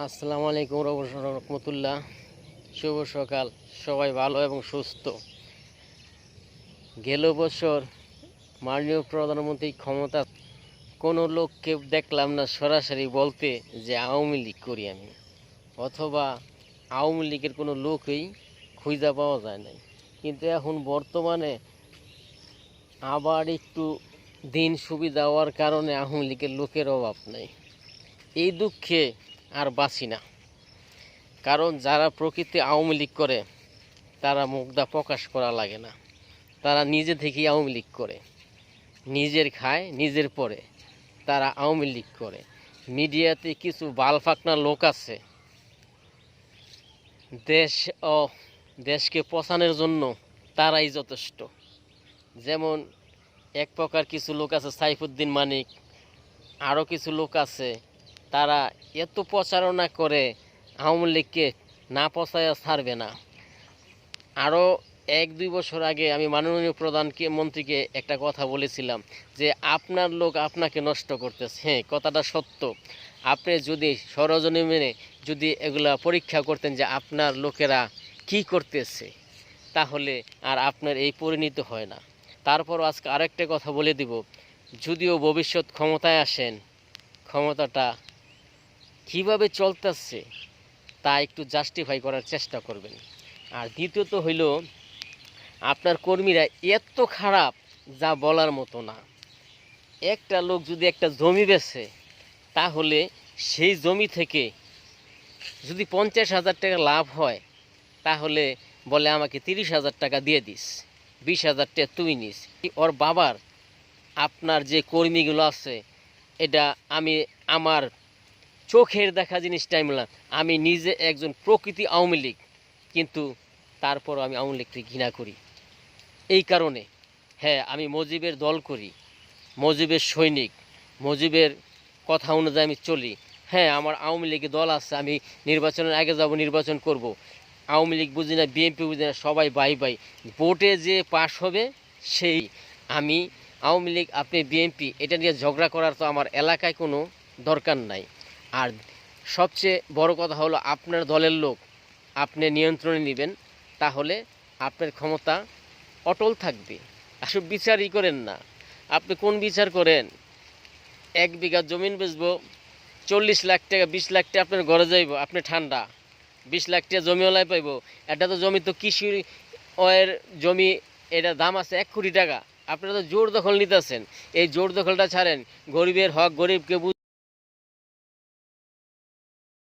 আসসালামু আলাইকুম রহমতুল্লাহ। শুভ সকাল। সবাই ভালো এবং সুস্থ। গেল বছর মাননীয় প্রধানমন্ত্রী ক্ষমতা কোনো লোককে দেখলাম না সরাসরি বলতে যে আওয়ামী লীগ করি আমি, অথবা আওয়ামী লীগের কোনো লোকই খুঁজে পাওয়া যায় নাই। কিন্তু এখন বর্তমানে আবার একটু দিন সুবিধা হওয়ার কারণে আওয়ামী লীগের লোকের অভাব নেই। এই দুঃখে আর বাঁচি না, কারণ যারা প্রকৃতি আওয়ামী লীগ করে তারা মুখটা প্রকাশ করা লাগে না। তারা নিজে থেকেই আওয়ামী লীগ করে, নিজের খায় নিজের পরে তারা আওয়ামী লীগ করে। মিডিয়াতে কিছু বালফাকনা লোক আছে, দেশ ও দেশকে পচানোর জন্য তারাই যথেষ্ট। যেমন এক প্রকার কিছু লোক আছে, সাইফুদ্দিন মানিক, আরও কিছু লোক আছে, তারা এত প্রচারণা করে আওয়ামী লীগকে না পচাইয়া ছাড়বে না। আরও 1-2 বছর আগে আমি মাননীয় প্রধানমন্ত্রীকে একটা কথা বলেছিলাম যে আপনার লোক আপনাকে নষ্ট করতেছে। হ্যাঁ, কথাটা সত্য। আপনি যদি সরজমিনে যদি এগুলা পরীক্ষা করতেন যে আপনার লোকেরা কি করতেছে, তাহলে আর আপনার এই পরিণতি হয় না। তারপর আজকে আরেকটা কথা বলে দিব, যদিও ভবিষ্যৎ ক্ষমতায় আসেন, ক্ষমতাটা কিভাবে চলতেছে তা একটু জাস্টিফাই করার চেষ্টা করবেন। আর দ্বিতীয়ত হইল, আপনার কর্মীরা এত খারাপ যা বলার মতো না। একটা লোক যদি একটা জমি বেচে, তাহলে সেই জমি থেকে যদি 50,000 টাকা লাভ হয়, তাহলে বলে আমাকে 30,000 টাকা দিয়ে দিস, 20,000 টাকা তুই নিস। ওর বাবার আপনার যে কর্মীগুলো আছে, এটা আমি আমার চোখের দেখা জিনিসটা আমি বললাম। আমি নিজে একজন প্রকৃতি আওয়ামী লীগ, কিন্তু তারপরও আমি আওয়ামী লীগকে ঘৃণা করি। এই কারণে হ্যাঁ, আমি মুজিবের দল করি, মুজিবের সৈনিক, মুজিবের কথা অনুযায়ী আমি চলি। হ্যাঁ, আমার আওয়ামী লীগের দল আছে, আমি নির্বাচনের আগে যাব, নির্বাচন করব। আওয়ামী লীগ বুঝি না, বিএনপি বুঝি না, সবাই বাই বাই। ভোটে যে পাশ হবে সেই। আমি আওয়ামী লীগ, আপনি বিএনপি, এটা নিয়ে ঝগড়া করার তো আমার এলাকায় কোনো দরকার নাই। আর সবচেয়ে বড় কথা হলো, আপনার দলের লোক আপনি নিয়ন্ত্রণে নেবেন, তাহলে আপনার ক্ষমতা অটল থাকবে। আসলে বিচারই করেন না। আপনি কোন বিচার করেন? 1 বিঘা জমিন বেচবো, 40 লাখ টাকা 20 লাখ টাকা আপনার ঘরে যাইব, আপনি ঠান্ডা। 20 লাখ টাকা জমিওয়ালায় পাইব। এটা তো জমি তো কৃষি ওয়ের জমি, এটা দাম আছে 1 কোটি টাকা। আপনারা তো জোর দখল নিতেছেন। এই জোর দখলটা ছাড়েন, গরিবের হক গরিবকে